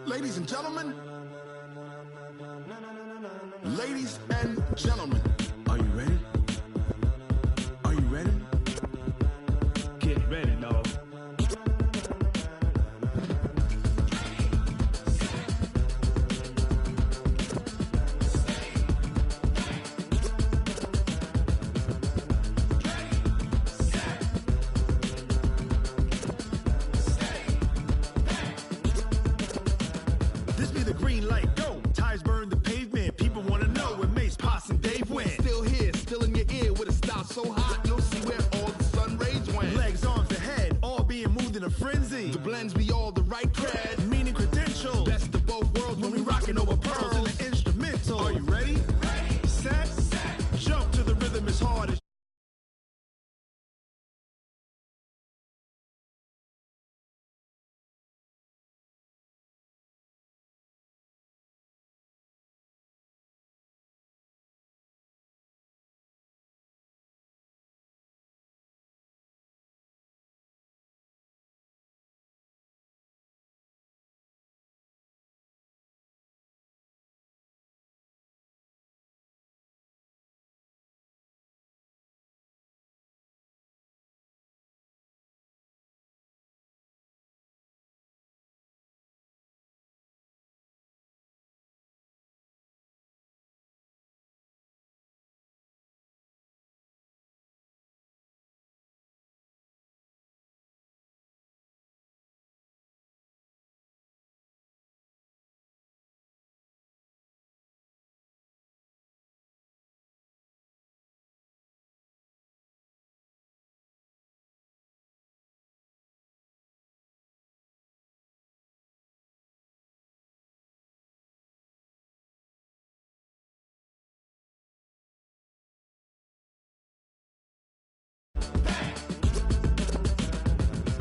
Ladies and gentlemen, ladies and gentlemen, are you ready? Are you ready? Get ready, dog. This be the green light, go. Tires burn the pavement. People wanna know where Mace, Poss, and Dave went. Still here, still in your ear with a style so hot, you'll see where all the sun rays went. Legs, arms, and head, all being moved in a frenzy. The blends be all the right cred, meaning credentials. Best of both worlds when we rockin' over pearls in the instrumental. Are you ready? Set, jump to the rhythm as hard as.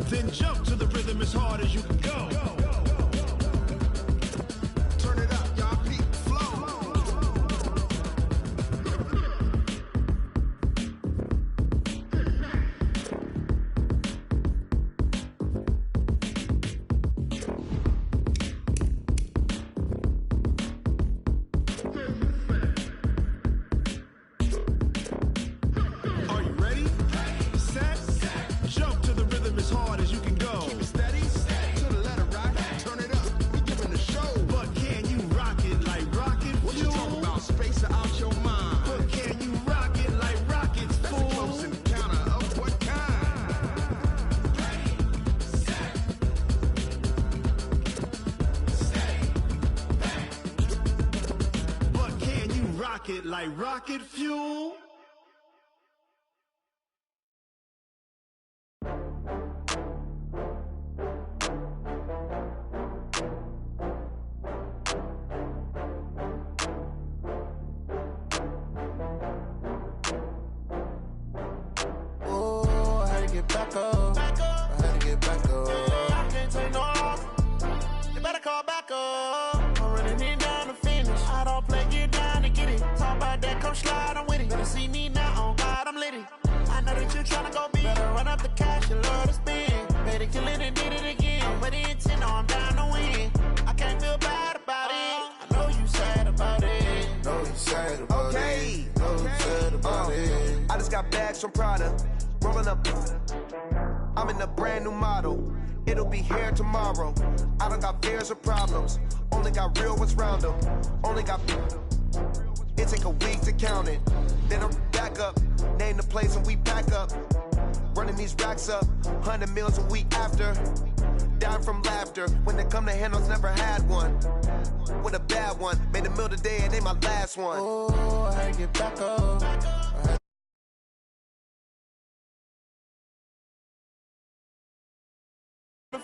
Then jump to the rhythm as hard as you can go. Turn it up, y'all peak flow. Are you ready? Set, jump to the rhythm as hard as you can go. Keep it steady, to the letter right. Turn it up, we giving the show. But can you rock it like rocket fuel? What you talking about? Space or out your mind? But can you rock it like rockets, fool? That's a close encounter of what kind? But can you rock it like rocket fuel? Oh, I had to get back up. I had to get back up. I can't take no loss. You better call back up. I'm running it down to finish. I don't play, get down to get it. Talk about that, come slide, I'm with it. Better see me now, on God, I'm litty. I know that you tryna go big. Better run up the cash, you love to spend. Better kill it and did it again. I'm with the intent, no, I'm down to win. I can't feel bad about it. I know you sad about it. Know you sad about it. Know you sad about it. I just got bags from Prada. Rolling up. I'm in a brand new model. It'll be here tomorrow. I don't got fears or problems. Only got real ones round them. Only got. It take a week to count it. Then I'm back up. Name the place and we pack up. Running these racks up. 100 meals a week after. Down from laughter. When they come to handles, never had one. With a bad one. Made a meal today and ain't my last one. Oh, I had to get back up.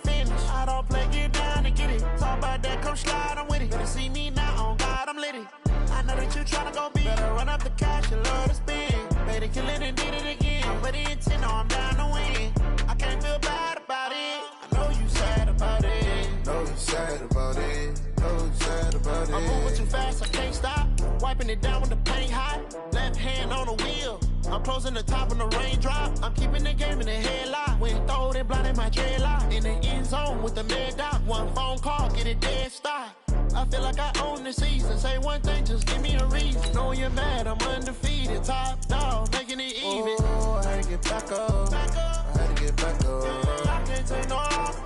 Finish. I don't play, get down to get it. Talk about that, come slide, I'm with it. Better see me now, on God, I'm litty. I know that you tryna go big. Better run up the cash, you love to spend. Better kill it and did it again. I'm with the intent, no, I'm down to win. I can't feel bad about it. I know you sad about it. Know you sad about it. Know you sad about it. I'm moving too fast, I can't stop. Wiping it down with the paint hot. Left hand on the wheel. I'm closing the top on the raindrop. I'm keeping the game in the headlock. When throwed it, blinded my dreadlock. In the end zone with the mad dot. One phone call, get it dead stop. I feel like I own the season. Say one thing, just give me a reason. Know you're mad, I'm undefeated. Top dog, making it even. Oh, I had to get back up. I had to get back up. I can't take no off.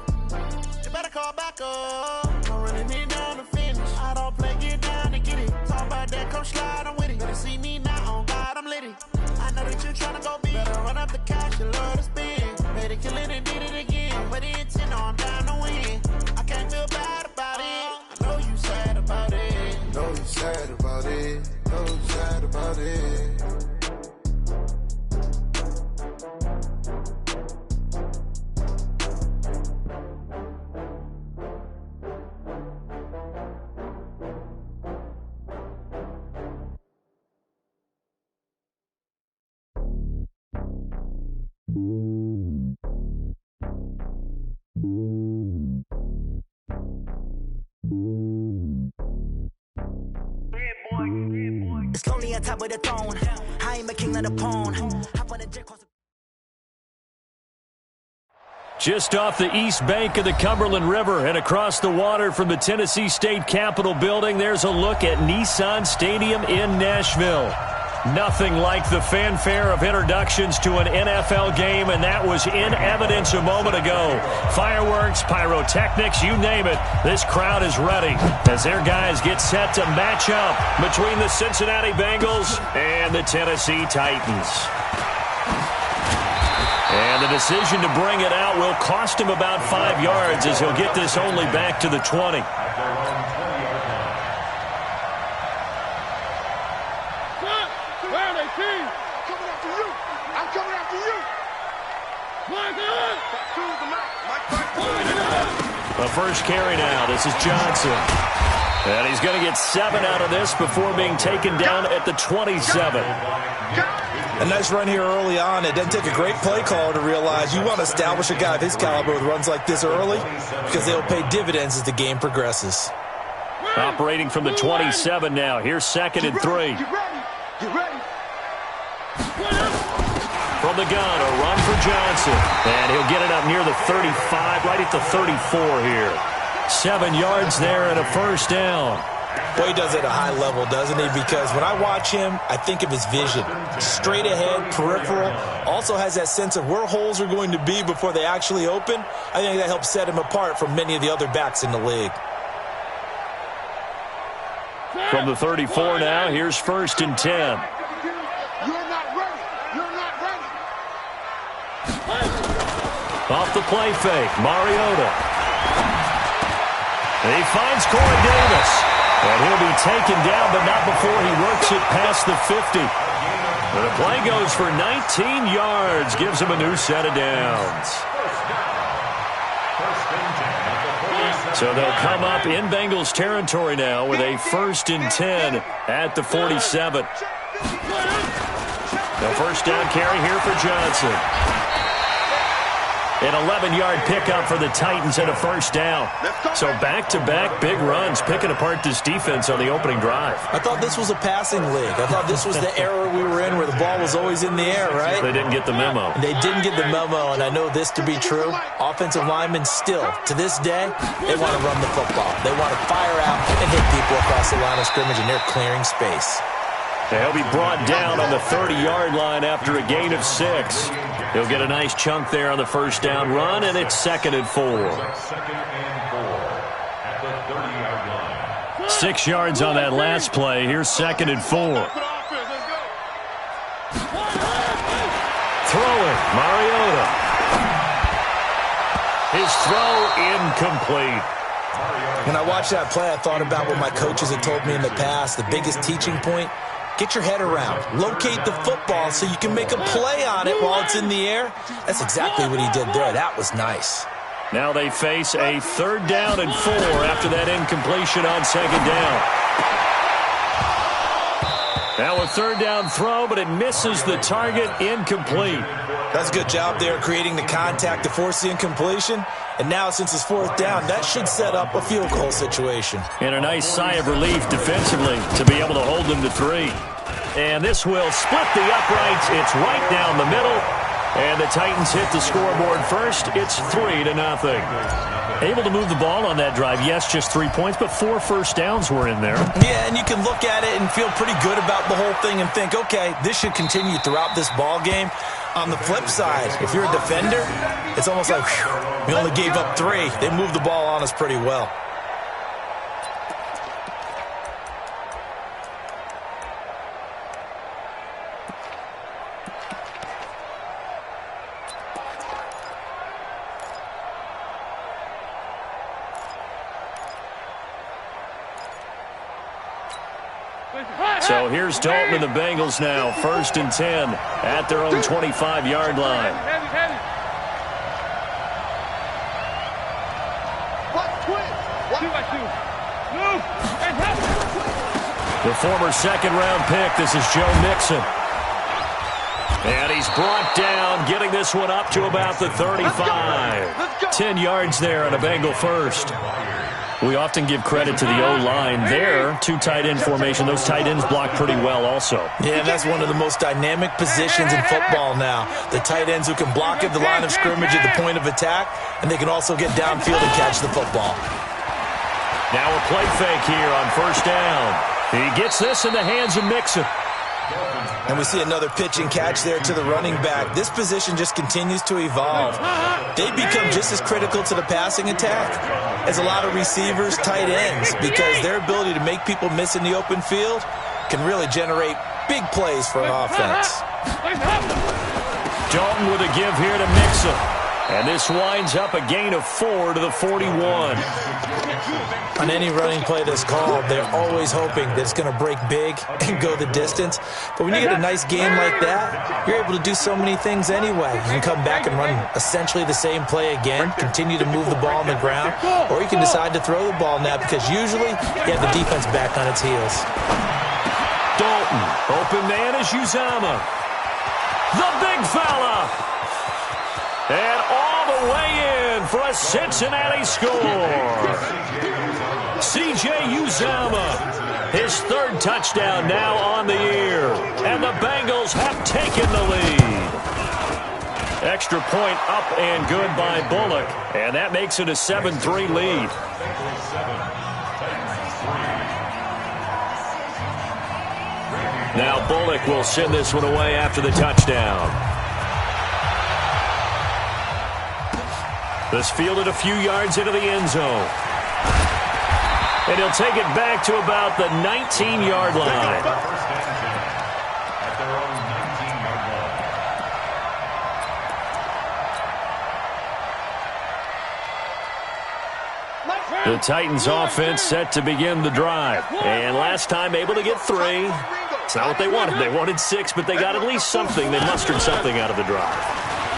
You better call back up. I'm running it down to finish. I don't play, get down to get it. Talk about that, come slide, I'm with it. Better see me now, on God, I'm litty. I know that you're trying to go big. Better run up the cash, you love to spend. Made it, kill it, and did it again. But the intent, I'm down to win. I can't feel bad about it. I know you sad about it. Know you sad about it. Know you sad about it. It's lonely on top of the throne. I am a king of the pawn. Just off the east bank of the Cumberland River and across the water from the Tennessee State Capitol building, there's a look at Nissan Stadium in Nashville. Nothing like the fanfare of introductions to an NFL game, and that was in evidence a moment ago. Fireworks, pyrotechnics, you name it. This crowd is ready as their guys get set to match up between the Cincinnati Bengals and the Tennessee Titans. And the decision to bring it out will cost him about 5 yards as he'll get this only back to the 20. The first carry now. This is Johnson. And he's going to get 7 out of this before being taken down at the 27. A nice run here early on. It doesn't take a great play caller to realize you want to establish a guy of his caliber with runs like this early because they'll pay dividends as the game progresses. Operating from the 27 now. Here's 2nd and 3. Get ready. From the gun, a run for Johnson. And he'll get it up near the 35, right at the 34 here. 7 yards there and a first down. Boy, he does it at a high level, doesn't he? Because when I watch him, I think of his vision. Straight ahead, peripheral. Also has that sense of where holes are going to be before they actually open. I think that helps set him apart from many of the other backs in the league. From the 34 now, here's 1st and 10. You're not ready. You're not ready. Off the play fake, Mariota. He finds Corey Davis. And he'll be taken down, but not before he works it past the 50. The play goes for 19 yards, gives him a new set of downs. So they'll come up in Bengals territory now with a 1st and 10 at the 47. The first down carry here for Johnson. An 11-yard pickup for the Titans and a first down. So back-to-back big runs, picking apart this defense on the opening drive. I thought this was a passing league. I thought this was the era we were in where the ball was always in the air, right? They didn't get the memo. They didn't get the memo, and I know this to be true. Offensive linemen still, to this day, they want to run the football. They want to fire out and hit people across the line of scrimmage, and they're clearing space. He'll be brought down on the 30-yard line after a gain of 6. He'll get a nice chunk there on the first down run, and it's 2nd and 4. 6 yards on that last play. Here's 2nd and 4. Throwing, Mariota. His throw incomplete. When I watched that play, I thought about what my coaches had told me in the past. The biggest teaching point, get your head around. Locate the football so you can make a play on it while it's in the air. That's exactly what he did there. That was nice. Now they face a 3rd down and 4 after that incompletion on 2nd down. Now a 3rd down throw, but it misses the target, incomplete. That's a good job there creating the contact to force the incompletion. And now since it's 4th down, that should set up a field goal situation. And a nice sigh of relief defensively to be able to hold them to 3. and this will split the uprights. It's right down the middle, and the Titans hit the scoreboard first. It's 3-0. Able to move the ball on that drive. Yes, just 3 points, but 4 first downs were in there. Yeah, and you can look at it and feel pretty good about the whole thing and think, okay, this should continue throughout this ball game. On the flip side, if you're a defender, it's almost like, whew, we only gave up 3. They moved the ball on us pretty well. So here's Dalton and the Bengals now, 1st and 10 at their own 25-yard line. The former second-round pick, this is Joe Mixon. And he's brought down, getting this one up to about the 35. 10 yards there on a Bengal first. We often give credit to the O-line there. 2 tight end formation. Those tight ends block pretty well also. Yeah, that's one of the most dynamic positions in football now. The tight ends who can block at the line of scrimmage at the point of attack, and they can also get downfield and catch the football. Now a play fake here on 1st down. He gets this in the hands of Mixon. And we see another pitch and catch there to the running back. This position just continues to evolve. They become just as critical to the passing attack as a lot of receivers, tight ends, because their ability to make people miss in the open field can really generate big plays for an offense. Dalton with a give here to Mixon. And this winds up a gain of 4 to the 41. On any running play that's called, they're always hoping that it's going to break big and go the distance. But when you get a nice game like that, you're able to do so many things anyway. You can come back and run essentially the same play again, continue to move the ball on the ground, or you can decide to throw the ball now because usually you have the defense back on its heels. Dalton, open man is Uzomah. The big fella. And all the way in for a Cincinnati score. C.J. Uzomah, his 3rd touchdown now on the year. And the Bengals have taken the lead. Extra point up and good by Bullock. And that makes it a 7-3 lead. Now Bullock will send this one away after the touchdown. This fielded a few yards into the end zone. And he'll take it back to about the 19-yard line. The Titans offense set to begin the drive. And last time able to get 3. It's not what they wanted. They wanted 6, but they got at least something. They mustered something out of the drive.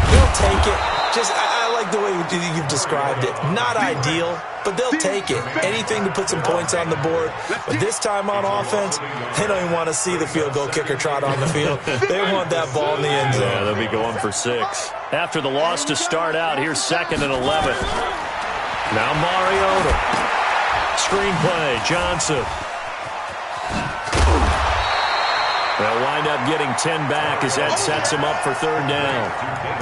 They'll take it. I like the way you've described it. Not ideal, but they'll take it. Anything to put some points on the board. But this time on offense, they don't even want to see the field goal kicker trot on the field. They want that ball in the end zone. Yeah, they'll be going for 6. After the loss to start out, here's 2nd and 11. Now Mariota. Screenplay, Johnson. They'll wind up getting 10 back as that sets him up for 3rd down.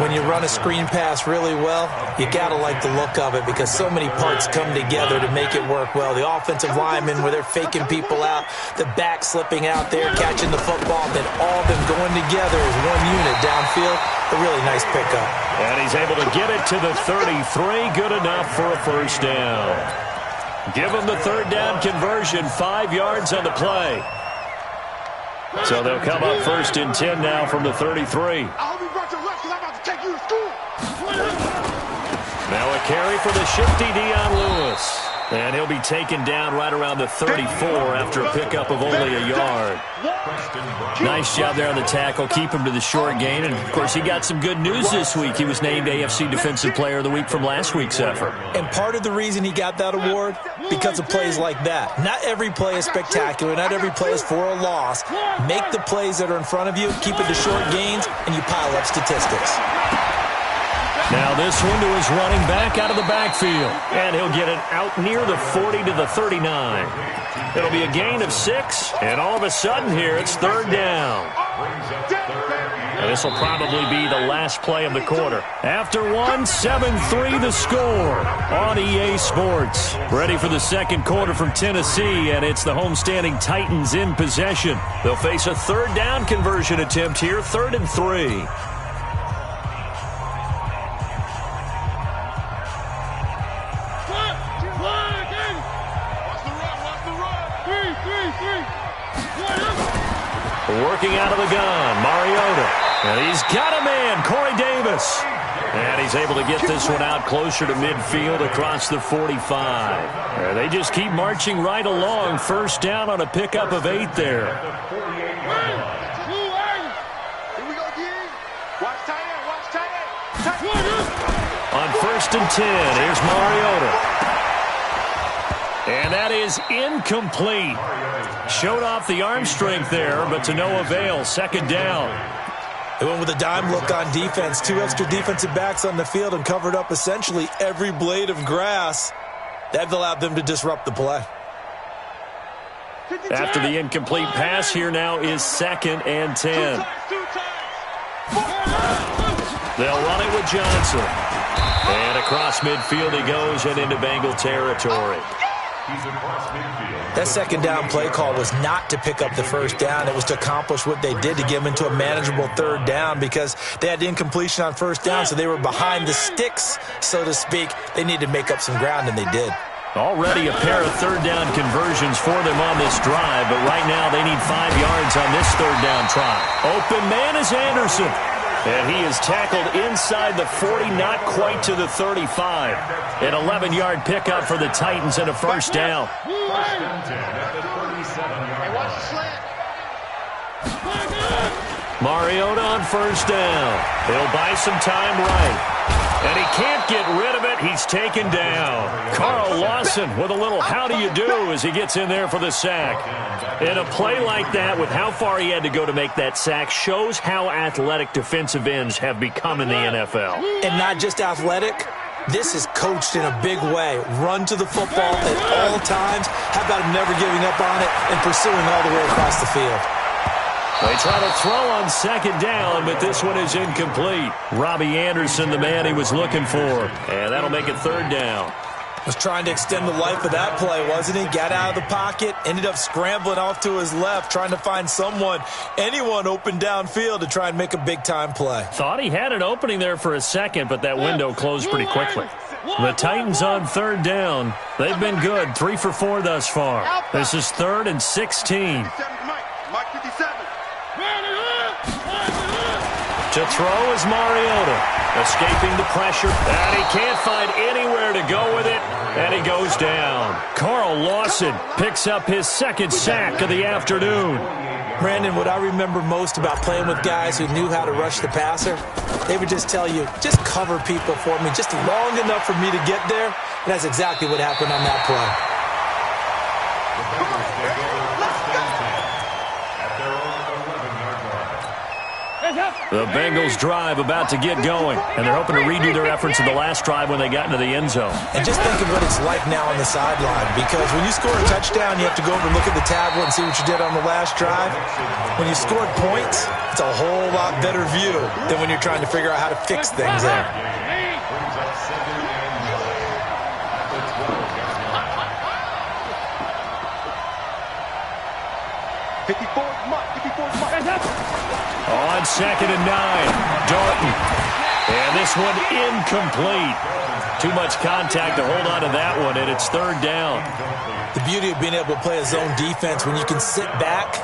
When you run a screen pass really well, you got to like the look of it because so many parts come together to make it work well. The offensive linemen where they're faking people out, the back slipping out there, catching the football, then all of them going together as one unit downfield. A really nice pickup. And he's able to get it to the 33. Good enough for a 1st down. Give him the 3rd down conversion, 5 yards on the play. So they'll come up 1st and 10 now from the 33. I hope you brought your lunch because I'm about to take you to school. Now a carry for the shifty Dion Lewis. And he'll be taken down right around the 34 after a pickup of only a yard. Nice job there on the tackle. Keep him to the short gain. And, of course, he got some good news this week. He was named AFC Defensive Player of the Week from last week's effort. And part of the reason he got that award, because of plays like that. Not every play is spectacular. Not every play is for a loss. Make the plays that are in front of you, keep it to short gains, and you pile up statistics. Now this one to his running back out of the backfield. And he'll get it out near the 40 to the 39. It'll be a gain of 6, and all of a sudden here, it's third down. And this will probably be the last play of the quarter. After 7-3 the score on EA Sports. Ready for the second quarter from Tennessee, and it's the homestanding Titans in possession. They'll face a third down conversion attempt here, 3rd and 3. Working out of the gun, Mariota. And he's got a man, Corey Davis. And he's able to get this one out closer to midfield across the 45. They just keep marching right along. First down on a pickup of 8 there. On 1st and 10, here's Mariota. And that is incomplete. Showed off the arm strength there, but to no avail. Second down. They went with a dime look on defense. 2 extra defensive backs on the field and covered up essentially every blade of grass. That allowed them to disrupt the play. After the incomplete pass, here now is 2nd and 10. They'll run it with Johnson. And across midfield he goes and into Bengal territory. That second down play call was not to pick up the first down. It was to accomplish what they did, to get them into a manageable third down, because they had incompletion on first down, so they were behind the sticks, so to speak. They needed to make up some ground, and they did. Already a pair of third down conversions for them on this drive, but right now they need 5 yards on this third down try. Open man is Anderson. And he is tackled inside the 40, not quite to the 35. An 11-yard pickup for the Titans and a first down. Mariota on first down. He'll buy some time right. And he can't get rid of it. He's taken down. Carl Lawson with a little how do you do as he gets in there for the sack. And a play like that, with how far he had to go to make that sack, shows how athletic defensive ends have become in the NFL. And not just athletic. This is coached in a big way. Run to the football at all times. How about him never giving up on it and pursuing all the way across the field? They try to throw on second down, but this one is incomplete. Robbie Anderson, the man he was looking for. And that'll make it third down. Was trying to extend the life of that play, wasn't he? Got out of the pocket, ended up scrambling off to his left, trying to find anyone open downfield to try and make a big-time play. Thought he had an opening there for a second, but that window closed pretty quickly. The Titans on third down. They've been good, 3 for 4 thus far. This is 3rd and 16. To throw is Mariota, escaping the pressure, and he can't find anywhere to go with it, and he goes down. Carl Lawson picks up his 2nd sack of the afternoon. Brandon, what I remember most about playing with guys who knew how to rush the passer, they would just tell you, just cover people for me, just long enough for me to get there, and that's exactly what happened on that play. The Bengals drive about to get going, and they're hoping to redo their efforts in the last drive when they got into the end zone. And just think of what it's like now on the sideline, because when you score a touchdown, you have to go over and look at the tablet and see what you did on the last drive. When you scored points, it's a whole lot better view than when you're trying to figure out how to fix things there. On 2nd and 9, Dalton. And this one incomplete. Too much contact to hold on to that one, and it's third down. The beauty of being able to play a zone defense, when you can sit back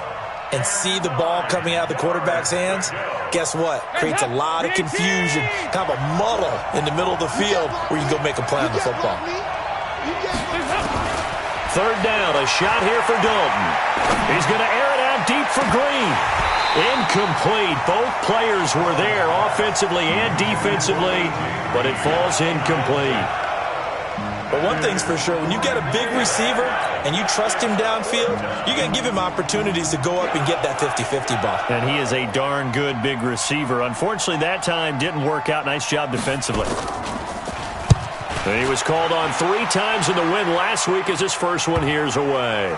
and see the ball coming out of the quarterback's hands, guess what? Creates a lot of confusion, kind of a muddle in the middle of the field where you can go make a play on the football. Third down, a shot here for Dalton. He's going to air it out deep for Green. Incomplete. Both players were there offensively and defensively, but it falls incomplete. But one thing's for sure, when you get a big receiver and you trust him downfield, you're going to give him opportunities to go up and get that 50-50 ball. And he is a darn good big receiver. Unfortunately, that time didn't work out. Nice job defensively. He was called on 3 times in the win last week as his first one here's away.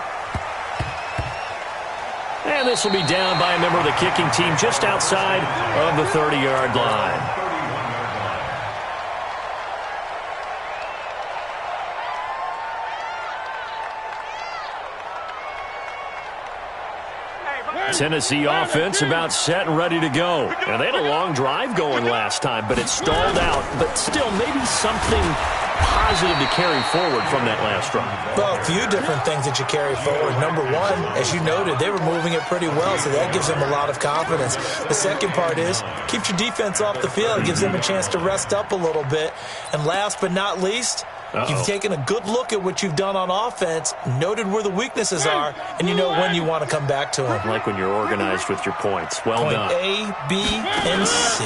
And this will be down by a member of the kicking team just outside of the 30-yard line. Tennessee offense about set and ready to go. And they had a long drive going last time, but it stalled out. But still, maybe something positive to carry forward from that last drive. Well, a few different things that you carry forward. Number one, as you noted, they were moving it pretty well, so that gives them a lot of confidence. The second part is, keeps your defense off the field, gives them a chance to rest up a little bit. And last but not least, you've taken a good look at what you've done on offense, noted where the weaknesses are, and you know when you want to come back to them. Like when you're organized with your points. Well done. Point A, B, and C.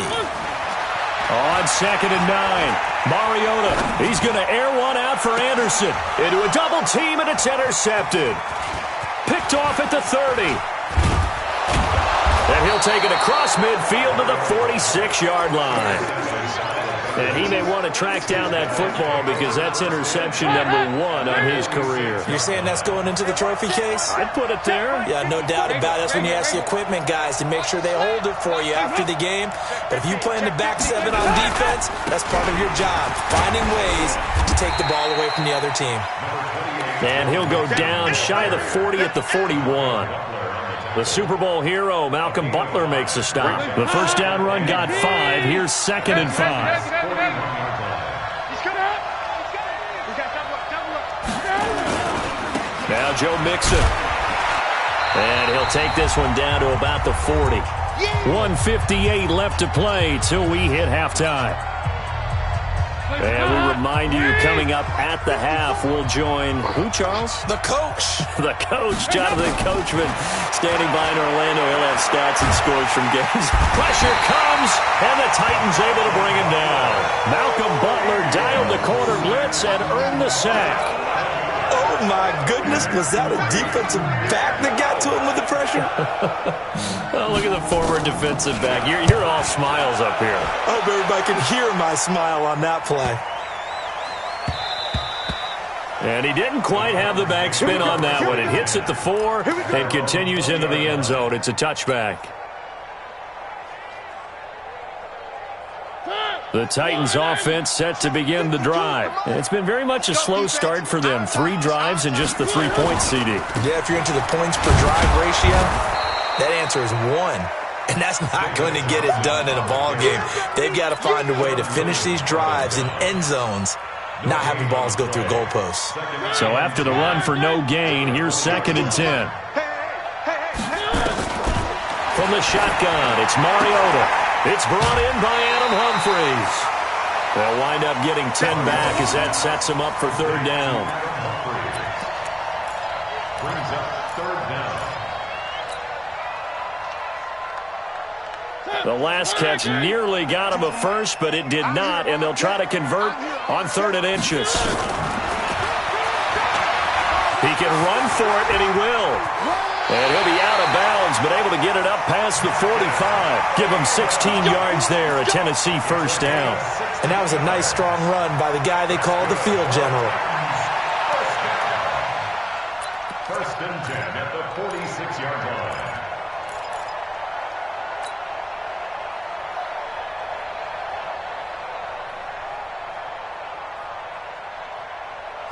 On 2nd and 9, Mariota, he's going to air one out for Anderson. Into a double team, and it's intercepted. Picked off at the 30. And he'll take it across midfield to the 46-yard line. And he may want to track down that football because that's interception number 1 on his career. You're saying that's going into the trophy case? I'd put it there. Yeah, no doubt about it. That's when you ask the equipment guys to make sure they hold it for you after the game. But if you play in the back 7 on defense, that's part of your job, finding ways to take the ball away from the other team. And he'll go down shy of the 40 at the 41. The Super Bowl hero, Malcolm Butler, makes a stop. The first down run got 5. Here's 2nd and 5. Now Joe Mixon. And he'll take this one down to about the 40. 1:58 left to play till we hit halftime. And we remind you, coming up at the half, we'll join who, Charles? The coach. The coach, Jonathan Coachman, standing by in Orlando. He'll have stats and scores from games. Pressure comes, and the Titans able to bring him down. Malcolm Butler dialed the corner blitz and earned the sack. Oh, my goodness. Was that a defensive back that got to him with the pressure? Oh, look at the former defensive back. You're all smiles up here. I hope everybody can hear my smile on that play. And he didn't quite have the backspin on that one. It hits at the 4 and continues into the end zone. It's a touchback. The Titans offense set to begin the drive. It's been very much a slow start for them. 3 drives and just the 3 points, CD. Yeah, if you're into the points per drive ratio, that answer is 1. And that's not going to get it done in a ball game. They've got to find a way to finish these drives in end zones, not having balls go through goalposts. So after the run for no gain, here's 2nd and 10. From the shotgun, it's Mariota. It's brought in by Adam Humphries. They'll wind up getting 10 back as that sets them up for 3rd down. Brings up 3rd down. The last catch nearly got him a first, but it did not, and they'll try to convert on 3rd and inches. He can run for it, and he will. And he'll be out of bounds, but able to get it up past the 45. Give him 16 yards there, a Tennessee first down. And that was a nice, strong run by the guy they call the field general. 1st and 10 at the 46-yard line.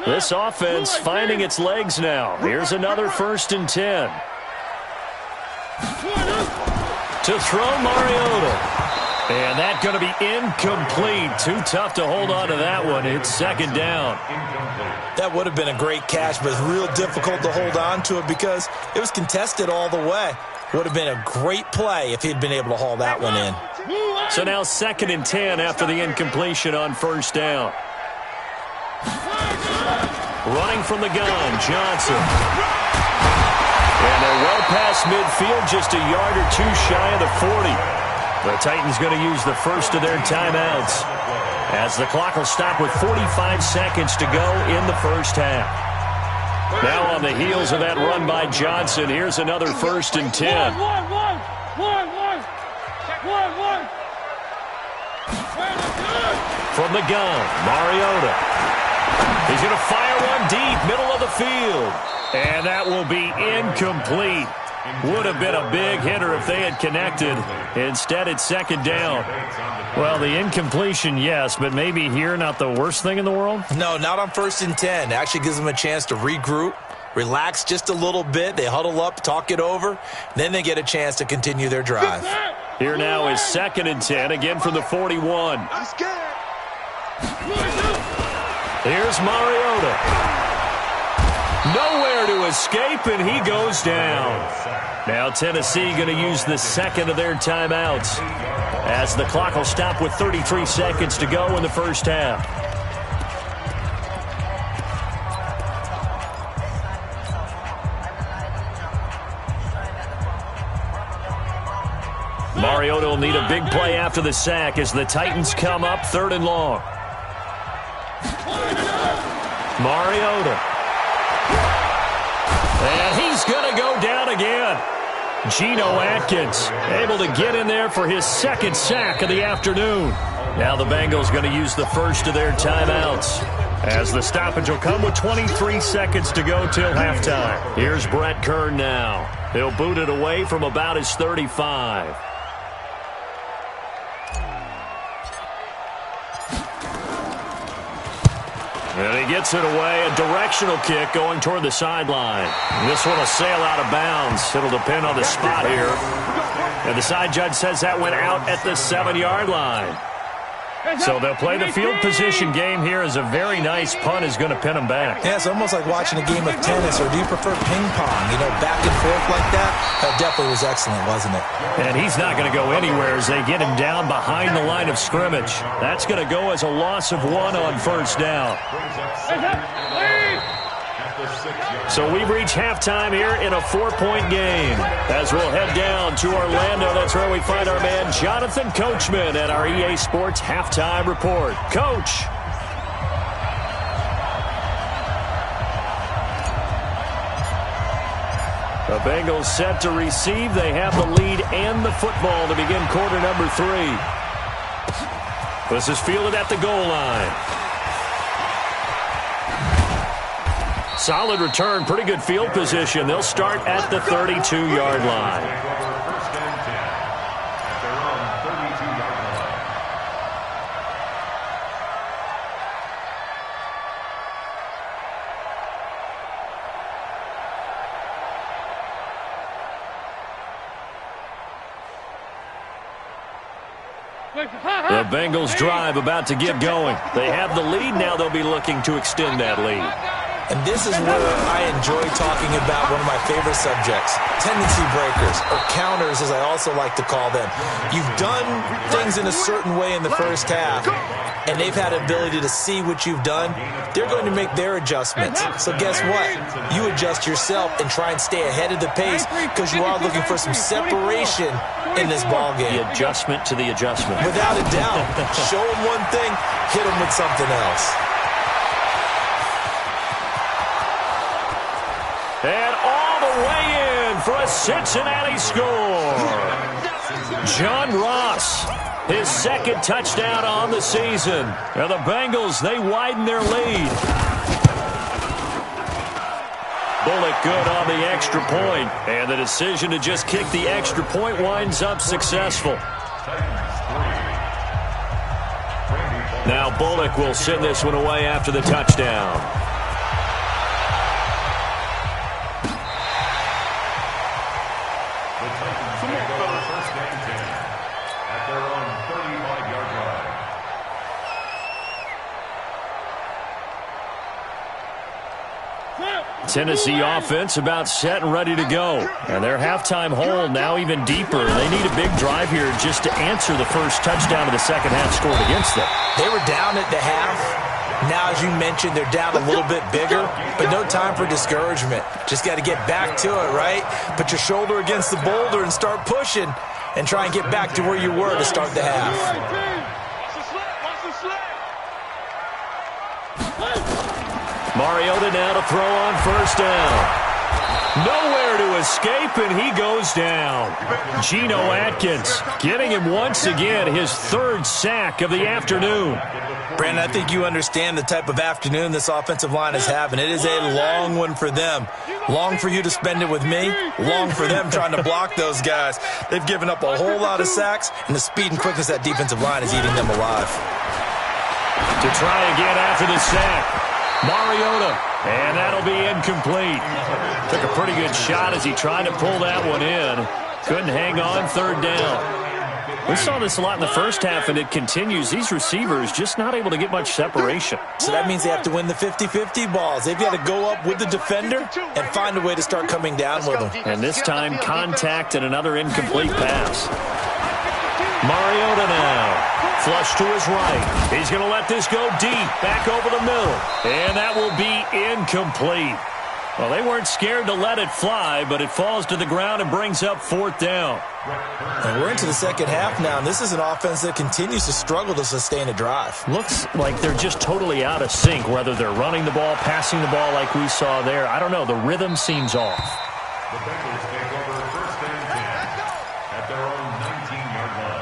This offense finding its legs now. Here's another 1st and 10. To throw Mariota. And that's going to be incomplete. Too tough to hold on to that one. It's 2nd down. That would have been a great catch, but it's real difficult to hold on to it because it was contested all the way. Would have been a great play if he'd been able to haul that one in. So now 2nd and 10 after the incompletion on 1st down. Running from the gun, Johnson. And they're well past midfield, just a yard or 2 shy of the 40. The Titans going to use the first of their timeouts as the clock will stop with 45 seconds to go in the first half. Now on the heels of that run by Johnson, here's another 1st and 10. From the gun, Mariota. He's going to fire one deep, middle of the field. And that will be incomplete. Would have been a big hitter if they had connected. Instead, it's second down. Well, the incompletion, yes, but maybe here not the worst thing in the world? No, not on 1st and 10. It actually gives them a chance to regroup, relax just a little bit. They huddle up, talk it over. Then they get a chance to continue their drive. Here now is 2nd and 10, again from the 41. Here's Mariota. Nowhere to escape, and he goes down. Now Tennessee going to use the second of their timeouts, as the clock will stop with 33 seconds to go in the first half. Mariota will need a big play after the sack as the Titans come up 3rd and long. Mariota. And he's going to go down again. Geno Atkins able to get in there for his 2nd sack of the afternoon. Now the Bengals going to use the first of their timeouts, as the stoppage will come with 23 seconds to go till halftime. Here's Brett Kern now. He'll boot it away from about his 35. And he gets it away, a directional kick going toward the sideline. This one will sail out of bounds. It'll depend on the spot here. And the side judge says that went out at the 7-yard line. So they'll play the field position game here, as a very nice punt is going to pin them back. Yeah, it's almost like watching a game of tennis, or do you prefer ping pong? You know, back and forth like that? That definitely was excellent, wasn't it? And he's not going to go anywhere as they get him down behind the line of scrimmage. That's going to go as a loss of 1 on 1st down. So we've reached halftime here in a 4-point game. As we'll head down to Orlando, that's where we find our man Jonathan Coachman at our EA Sports Halftime Report. Coach. The Bengals set to receive. They have the lead and the football to begin quarter number 3. This is fielded at the goal line. Solid return, pretty good field position. They'll start at the 32-yard line. The Bengals drive about to get going. They have the lead. Now they'll be looking to extend that lead. And this is where I enjoy talking about one of my favorite subjects, tendency breakers, or counters as I also like to call them. You've done things in a certain way in the first half, and they've had ability to see what you've done. They're going to make their adjustments. So guess what? You adjust yourself and try and stay ahead of the pace, because you are looking for some separation in this ballgame. The adjustment to the adjustment. Without a doubt. Show them one thing, hit them with something else. And all the way in for a Cincinnati score. John Ross, his 2nd touchdown on the season. And the Bengals, they widen their lead. Bullock good on the extra point. And the decision to just kick the extra point winds up successful. Now Bullock will send this one away after the touchdown. Tennessee offense about set and ready to go. And their halftime hole now even deeper. They need a big drive here just to answer the first touchdown of the second half scored against them. They were down at the half. Now, as you mentioned, they're down a little bit bigger, but no time for discouragement. Just got to get back to it, right? Put your shoulder against the boulder and start pushing and try and get back to where you were to start the half. Mariota now to throw on first down. Nowhere to escape, and he goes down. Geno Atkins getting him once again his third sack of the afternoon. Brandon, I think you understand the type of afternoon this offensive line is having. It is a long one for them. Long for you to spend it with me. Long for them trying to block those guys. They've given up a whole lot of sacks, and the speed and quickness of that defensive line is eating them alive. To try again after the sack. Mariota, and that'll be incomplete. Took a pretty good shot as he tried to pull that one in. Couldn't hang on, third down. We saw this a lot in the first half, and it continues. These receivers just not able to get much separation. So that means they have to win the 50-50 balls. They've got to go up with the defender and find a way to start coming down with them. And this time, contact and another incomplete pass. Mariota now. Flush to his right. He's going to let this go deep. Back over the middle. And that will be incomplete. Well, they weren't scared to let it fly, but it falls to the ground and brings up fourth down. And we're into the second half now, and this is an offense that continues to struggle to sustain a drive. Looks like they're just totally out of sync, whether they're running the ball, passing the ball like we saw there. I don't know. The rhythm seems off. The Bengals take over first and 10 at their own 19-yard line.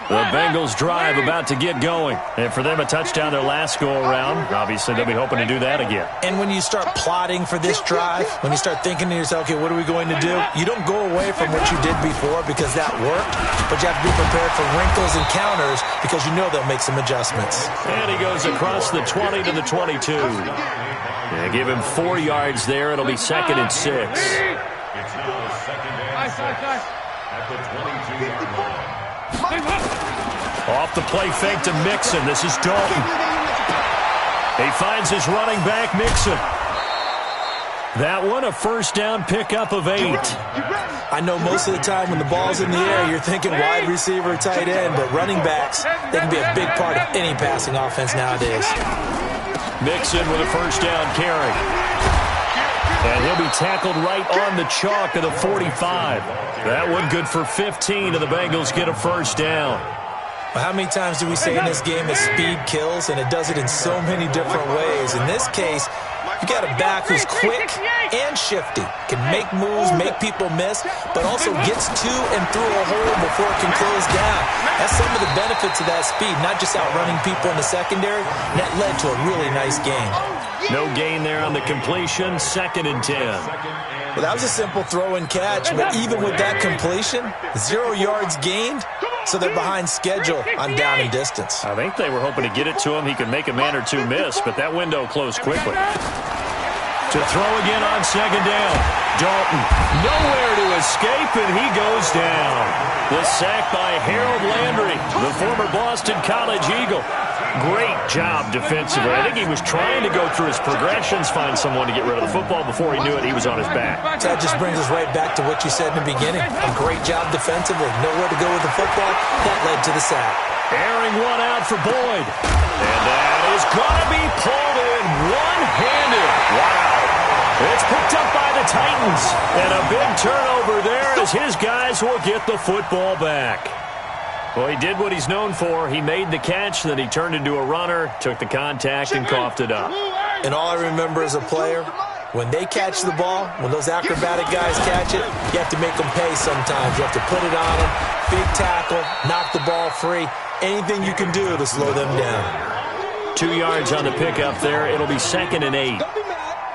The Bengals drive about to get going. And for them, a touchdown their last go-around. Obviously, they'll be hoping to do that again. And when you start plotting for this drive, when you start thinking to yourself, okay, what are we going to do? You don't go away from what you did before because that worked, but you have to be prepared for wrinkles and counters because you know they'll make some adjustments. And he goes across the 20 to the 22. Yeah, give him 4 yards there. It'll be second and 6. It's now second and 6 at the 22-yard line. Off the play fake to Mixon. This is Dalton. He finds his running back, Mixon. That one, a first down pickup of 8. I know most of the time when the ball's in the air, you're thinking wide receiver, tight end, but running backs, they can be a big part of any passing offense nowadays. Mixon with a first down carry. And he'll be tackled right on the chalk of the 45. That one good for 15, and the Bengals get a first down. Well, how many times do we say in this game that speed kills, and it does it in so many different ways? In this case, you got a back who's quick and shifty, can make moves, make people miss, but also gets to and through a hole before it can close down. That's some of the benefits of that speed, not just outrunning people in the secondary. And that led to a really nice game. No gain there on the completion, second and 10. Well, that was a simple throw and catch, but even with that completion, 0 yards gained, so they're behind schedule on down and distance. I think they were hoping to get it to him. He could make a man or two miss, but that window closed quickly. To throw again on second down. Dalton, nowhere to escape, and he goes down. The sack by Harold Landry, the former Boston College Eagle. Great job defensively. I think he was trying to go through his progressions, find someone to get rid of the football. Before he knew it, he was on his back. That just brings us right back to what you said in the beginning. A great job defensively. Nowhere to go with the football. That led to the sack. Airing one out for Boyd. And that is going to be pulled in one-handed. Wow. It's picked up by the Titans. And a big turnover there as his guys will get the football back. Well, he did what he's known for. He made the catch, then he turned into a runner, took the contact, and coughed it up. And all I remember as a player, when they catch the ball, when those acrobatic guys catch it, you have to make them pay sometimes. You have to put it on them, big tackle, knock the ball free, anything you can do to slow them down. 2 yards on the pickup there. It'll be second and 8.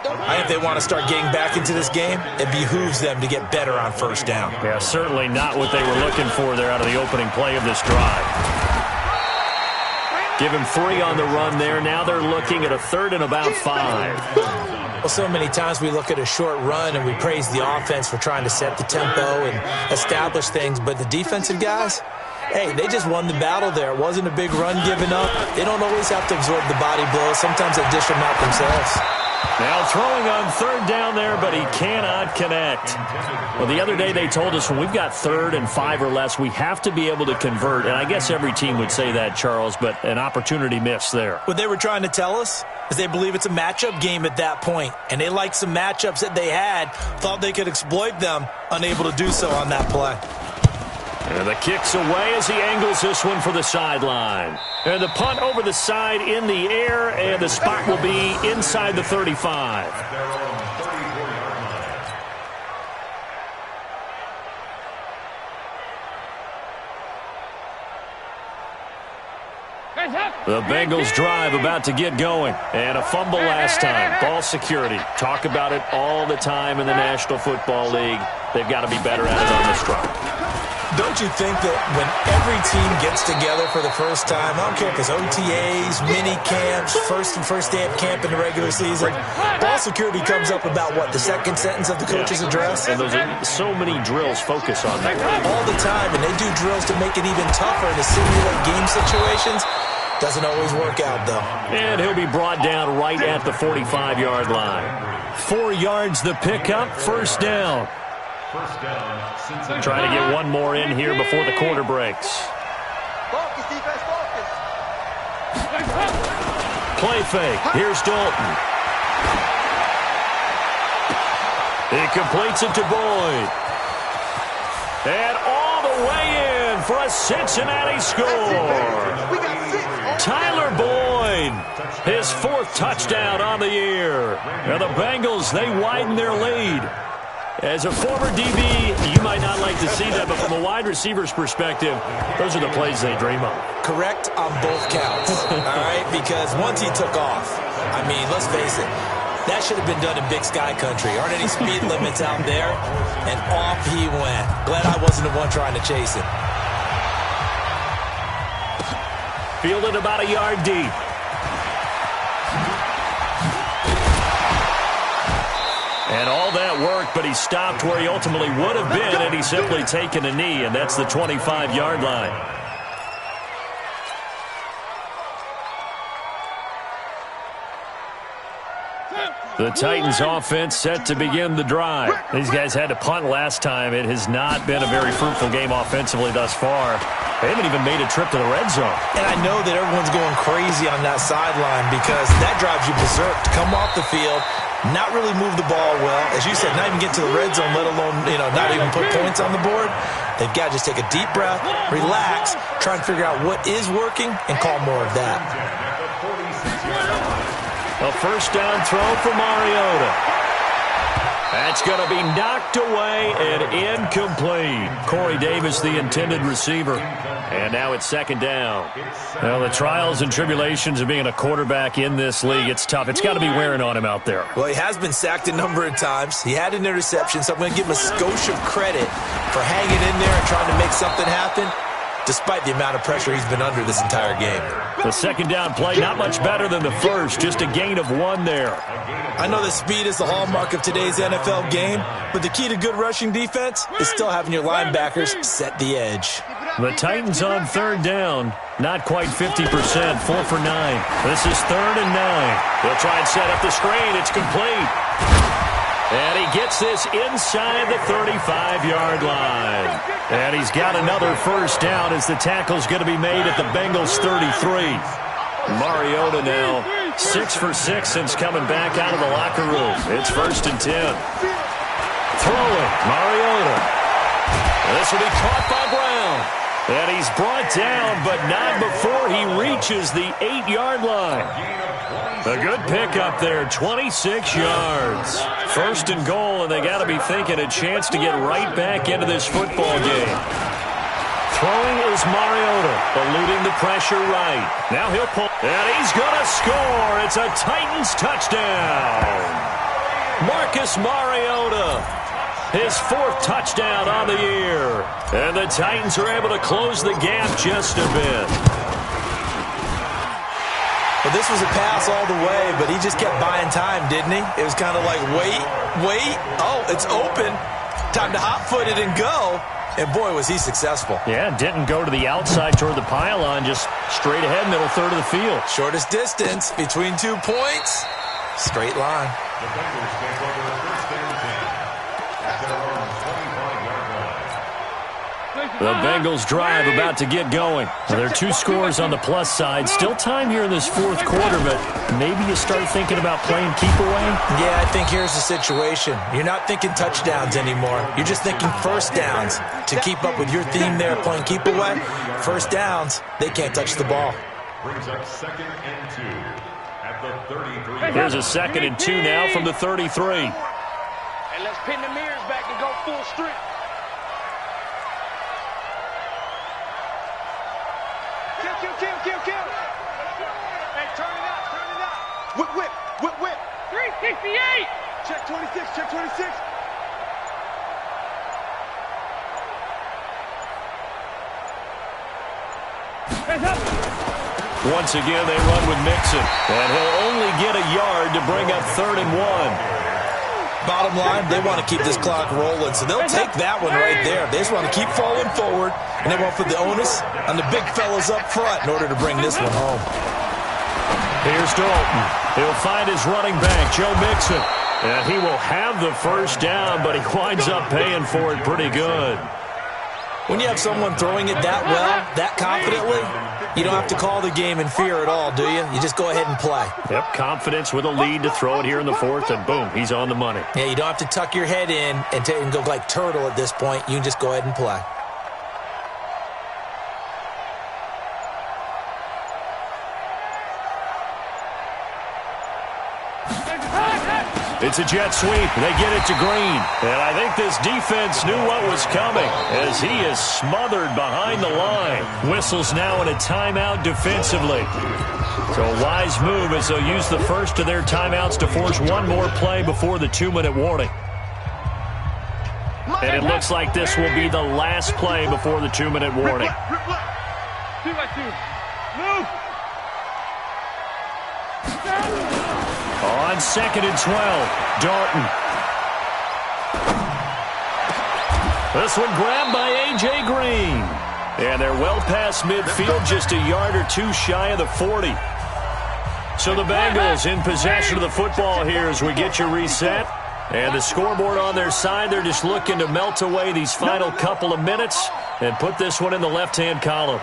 I think they want to start getting back into this game. It behooves them to get better on first down. Yeah, certainly not what they were looking for there out of the opening play of this drive. Give him 3 on the run there. Now they're looking at a third and about 5. Well, so many times we look at a short run and we praise the offense for trying to set the tempo and establish things, but the defensive guys, hey, they just won the battle there. It wasn't a big run given up. They don't always have to absorb the body blows. Sometimes they dish them out themselves. Now throwing on third down there, but he cannot connect. Well, the other day they told us when we've got 3rd and 5 or less, we have to be able to convert. And I guess every team would say that, Charles, but an opportunity missed there. What they were trying to tell us is they believe it's a matchup game at that point. And they liked some matchups that they had, thought they could exploit them, unable to do so on that play. And the kick's away as he angles this one for the sideline. And the punt over the side in the air, and the spot will be inside the 35. The Bengals drive about to get going. And a fumble last time. Ball security. Talk about it all the time in the National Football League. They've got to be better at it on this drive. Don't you think that when every team gets together for the first time, I don't care if it's OTAs, mini camps, first day of camp in the regular season, ball security comes up about, what, the second sentence of the coach's address? And those are so many drills focus on that. All the time, and they do drills to make it even tougher to simulate game situations. Doesn't always work out, though. And he'll be brought down right at the 45-yard line. 4 yards the pickup, first down. First down, Cincinnati. Trying to get one more in here before the quarter breaks. Focus, defense, focus. Play fake. Here's Dalton. He completes it to Boyd. And all the way in for a Cincinnati score. Tyler Boyd, his 4th touchdown on the year. Now the Bengals, they widen their lead. As a former DB, you might not like to see that, but from a wide receiver's perspective, those are the plays they dream of. Correct on both counts, all right? Because once he took off, I mean, let's face it, that should have been done in Big Sky Country. Aren't any speed limits out there? And off he went. Glad I wasn't the one trying to chase him. Fielded about a yard deep. And all that work, but he stopped where he ultimately would have been, and he's simply taken a knee, and that's the 25-yard line. The Titans offense set to begin the drive. These guys had to punt last time. It has not been a very fruitful game offensively thus far. They haven't even made a trip to the red zone. And I know that everyone's going crazy on that sideline because that drives you berserk to come off the field, not really move the ball well. As you said, not even get to the red zone, let alone, not even put points on the board. They've got to just take a deep breath, relax, try and figure out what is working, and call more of that. A first down throw for Mariota. That's going to be knocked away and incomplete. Corey Davis, the intended receiver. And now it's second down. Well, the trials and tribulations of being a quarterback in this league, it's tough. It's got to be wearing on him out there. Well, he has been sacked a number of times. He had an interception, so I'm going to give him a skosh of credit for hanging in there and trying to make something happen, despite the amount of pressure he's been under this entire game. The second down play, not much better than the first, just a gain of 1 there. I know that speed is the hallmark of today's NFL game, but the key to good rushing defense is still having your linebackers set the edge. The Titans on third down, not quite 50%, 4 for 9. This is 3rd and 9. They'll try and set up the screen. It's complete. And he gets this inside the 35-yard line. And he's got another first down as the tackle's going to be made at the Bengals 33. Mariota now 6 for 6 since coming back out of the locker room. It's 1st and 10. Throwing, Mariota. This will be caught by Brown. And he's brought down, but not before he reaches the 8-yard line. A good pickup there, 26 yards. 1st and goal, and they got to be thinking a chance to get right back into this football game. Throwing is Mariota, eluding the pressure right. Now he'll pull, and he's going to score. It's a Titans touchdown. Marcus Mariota, his 4th touchdown on the year. And the Titans are able to close the gap just a bit. Well, this was a pass all the way, but he just kept buying time, didn't he? It was kind of like, wait. Oh, it's open. Time to hot-foot it and go. And, boy, was he successful. Yeah, didn't go to the outside toward the pylon, just straight ahead, middle third of the field. Shortest distance between 2 points. Straight line. The Bengals take over 1st and 10 at their own 25-yard line. The Bengals drive about to get going. There are 2 scores on the plus side. Still time here in this 4th quarter, but maybe you start thinking about playing keep away? Yeah, I think here's the situation. You're not thinking touchdowns anymore. You're just thinking first downs. To keep up with your theme there, playing keep away, first downs, they can't touch the ball. Brings up 2nd and 2 at the 33. Here's a 2nd and 2 now from the 33. And let's pin the mirrors back and go full strength. Kill. Check 26, check 26. Once again, they run with Mixon, and he'll only get a yard to bring up 3rd and 1. Bottom line, they want to keep this clock rolling, so they'll take that one right there. They just want to keep falling forward, and they want to put the onus on the big fellas up front in order to bring this one home. Here's Dalton. He'll find his running back, Joe Mixon, and he will have the first down, but he winds up paying for it pretty good. When you have someone throwing it that well, that confidently, you don't have to call the game in fear at all, do you? You just go ahead and play. Yep, confidence with a lead to throw it here in the 4th, and boom, he's on the money. Yeah, you don't have to tuck your head in and go like turtle at this point. You can just go ahead and play. It's a jet sweep. They get it to Green. And I think this defense knew what was coming as he is smothered behind the line. Whistles now in a timeout defensively. So a wise move as they'll use the first of their timeouts to force one more play before the 2-minute warning. And it looks like this will be the last play before the 2-minute warning. 2-by-2. Move. On 2nd and 12, Dalton. This one grabbed by A.J. Green. And they're well past midfield, just a yard or two shy of the 40. So the Bengals in possession of the football here as we get you reset. And the scoreboard on their side, they're just looking to melt away these final couple of minutes and put this one in the left-hand column.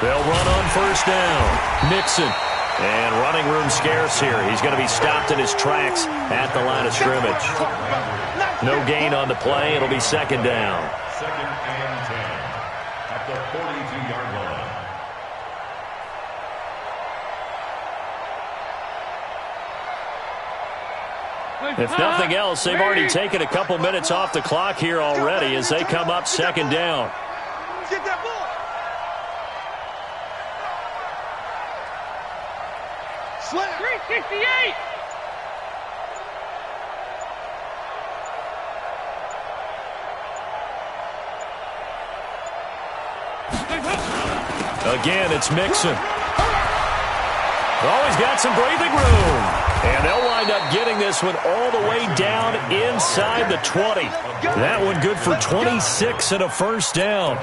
They'll run on 1st down. Mixon. And running room scarce here. He's going to be stopped in his tracks at the line of scrimmage. No gain on the play. It'll be 2nd down. 2nd and 10 at the 42-yard line. If nothing else, they've already taken a couple minutes off the clock here already as they come up 2nd down. Get that ball. Slam. 368. Again, it's Mixon. Oh, he's got some breathing room. And they'll wind up getting this one all the way down inside the 20. That one good for 26 and a 1st down.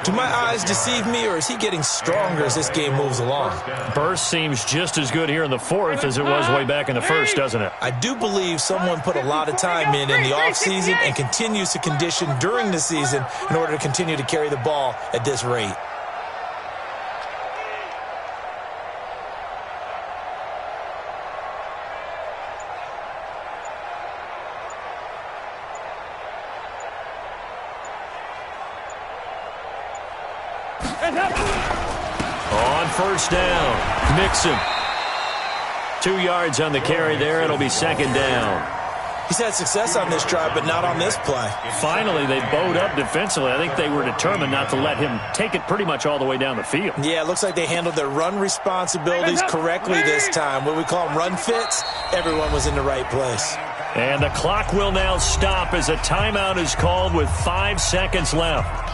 Do my eyes deceive me, or is he getting stronger as this game moves along? Burst seems just as good here in the 4th as it was way back in the 1st, doesn't it? I do believe someone put a lot of time in the offseason and continues to condition during the season in order to continue to carry the ball at this rate. On 1st down, Mixon. 2 yards on the carry there. It'll be 2nd down. He's had success on this drive, but not on this play. Finally, they bowed up defensively. I think they were determined not to let him take it pretty much all the way down the field. Yeah, it looks like they handled their run responsibilities correctly this time. What we call them run fits, everyone was in the right place. And the clock will now stop as a timeout is called with 5 seconds left.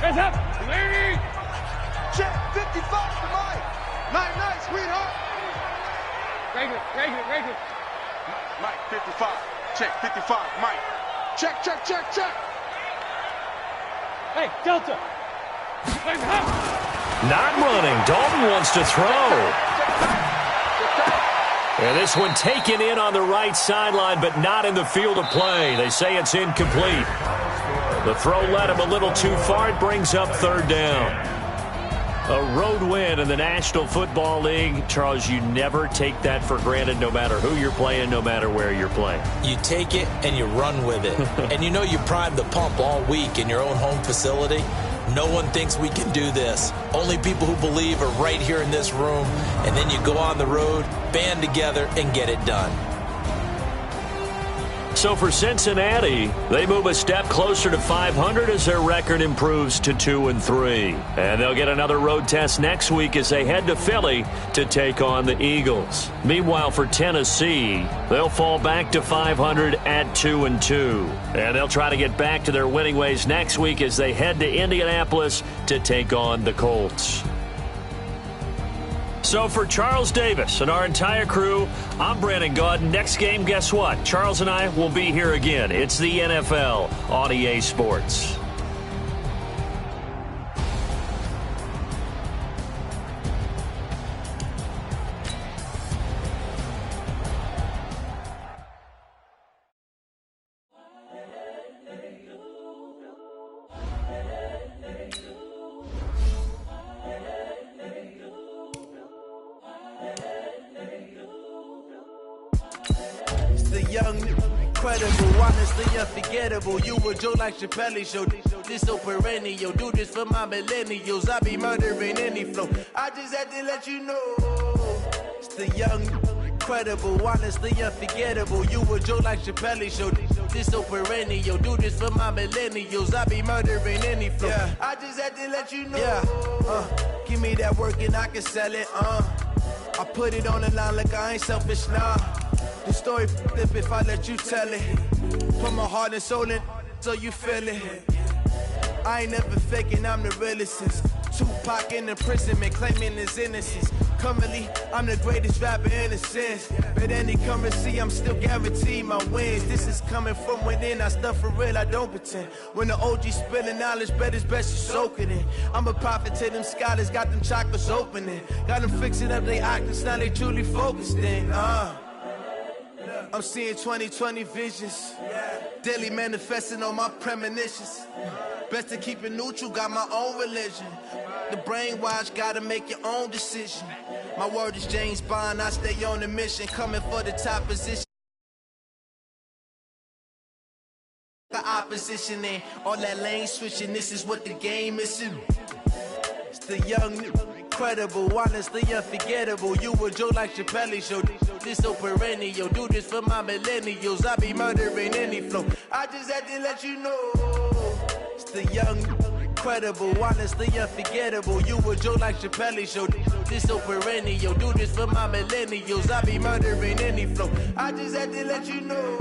Hands up. Lady. Check 55 to Mike. Night, sweetheart. Regular. Mike, 55. Check 55. Mike. Check. Hey, Delta. Not running. Dalton wants to throw. And this one taken in on the right sideline, but not in the field of play. They say it's incomplete. The throw led him a little too far. It brings up 3rd down. A road win in the National Football League. Charles, you never take that for granted no matter who you're playing, no matter where you're playing. You take it and you run with it. And you know you primed the pump all week in your own home facility. No one thinks we can do this. Only people who believe are right here in this room. And then you go on the road, band together, and get it done. So for Cincinnati, they move a step closer to 500 as their record improves to 2-3. And they'll get another road test next week as they head to Philly to take on the Eagles. Meanwhile, for Tennessee, they'll fall back to 500 at 2-2. And they'll try to get back to their winning ways next week as they head to Indianapolis to take on the Colts. So for Charles Davis and our entire crew, I'm Brandon Gaud. Next game, guess what? Charles and I will be here again. It's the NFL on EA Sports. Incredible, honestly unforgettable. You were Joe like Chappelle show. This so perennial. Do this for my millennials. I be murdering any flow. I just had to let you know. It's the young, incredible, honestly unforgettable. You were Joe like Chappelle show. This so perennial. Do this for my millennials. I be murdering any flow. Yeah. I just had to let you know. Yeah. Give me that work and I can sell it. I put it on the line like I ain't selfish, nah. The story flip if I let you tell it. Put my heart and soul in so you feel it. I ain't never faking, I'm the realest since Tupac in imprisonment, claiming his innocence. Currently, I'm the greatest rapper in a sense. But any currency, I'm still guaranteed my wins. This is coming from within, I stuff for real, I don't pretend. When the OG spilling knowledge, bet it's best you soak it in. I'm a prophet to them scholars, got them chakras opening. Got them fixing up they octaves, now they truly focused in. I'm seeing 2020 visions. Daily manifesting on my premonitions. Best to keep it neutral, got my own religion. The brainwash, gotta make your own decision. My word is James Bond, I stay on the mission. Coming for the top position. The opposition and all that lane switching, this is what the game is. It's the young, incredible, honestly unforgettable. You were Joe like Chappelle show. This so perennial. Do this for my millennials. I be murdering any flow. I just had to let you know. It's the young, incredible, honestly unforgettable. You were Joe like Chappelle show. This so perennial. Do this for my millennials. I be murdering any flow. I just had to let you know.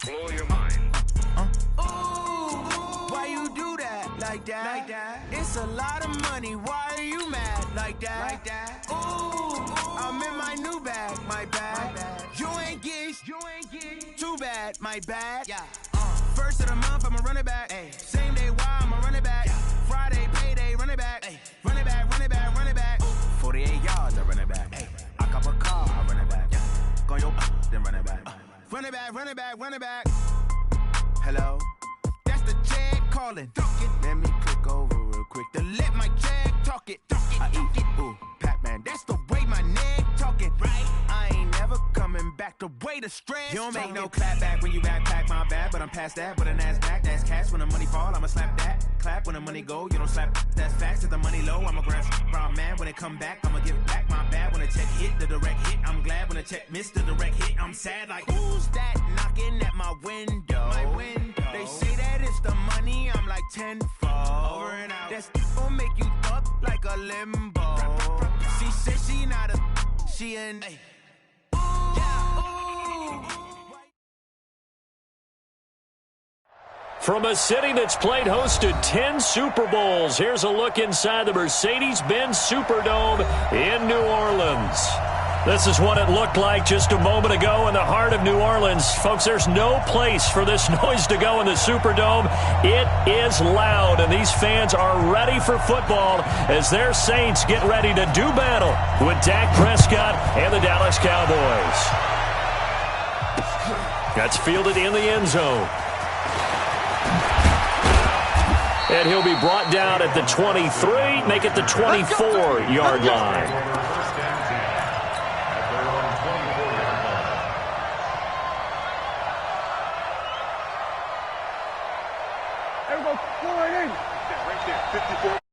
Blow your mind. Why you do that? Like that? It's a lot of money. Why are you mad? Like that? Ooh, I'm in my new bag. My bad. You ain't get too bad. My bad. Yeah. First of the month, I'ma run it back. Ay. Same day, why I'ma run it back. Yeah. Friday, payday, run it back. Ay. Run it back. 48 yards, I run it back. Ay. I cop a car, I run it back. Yeah. Go your then run it back. Run it back. Hello? That's the check calling. Let me click over real quick to let my check talk it. I eat it. Ooh, Pac-Man, that's the way my neck talking. Right? I ain't never coming back the way the stress. You don't make no clap back when you backpack, my bad. But I'm past that with an ass back. That's cash when the money fall, I'ma slap that. Clap when the money go, you don't slap. That's facts. If the money low, I'ma grab brown man. When it come back, I'ma give back my bad. When the check hit, the direct hit, I'm glad. When the check missed the direct hit, I'm sad. Like, who's that knocking at my window? They say that it's the money, I'm like tenfold. Over and out. That's gon' make you up like a limbo. She said she not a, she an. From a city that's played host to 10 Super Bowls, here's a look inside the Mercedes-Benz Superdome in New Orleans. This is what it looked like just a moment ago in the heart of New Orleans. Folks, there's no place for this noise to go in the Superdome. It is loud, and these fans are ready for football as their Saints get ready to do battle with Dak Prescott and the Dallas Cowboys. That's fielded in the end zone. And he'll be brought down at the 23, make it the 24-yard line. Everybody, go right in. Right there, 54.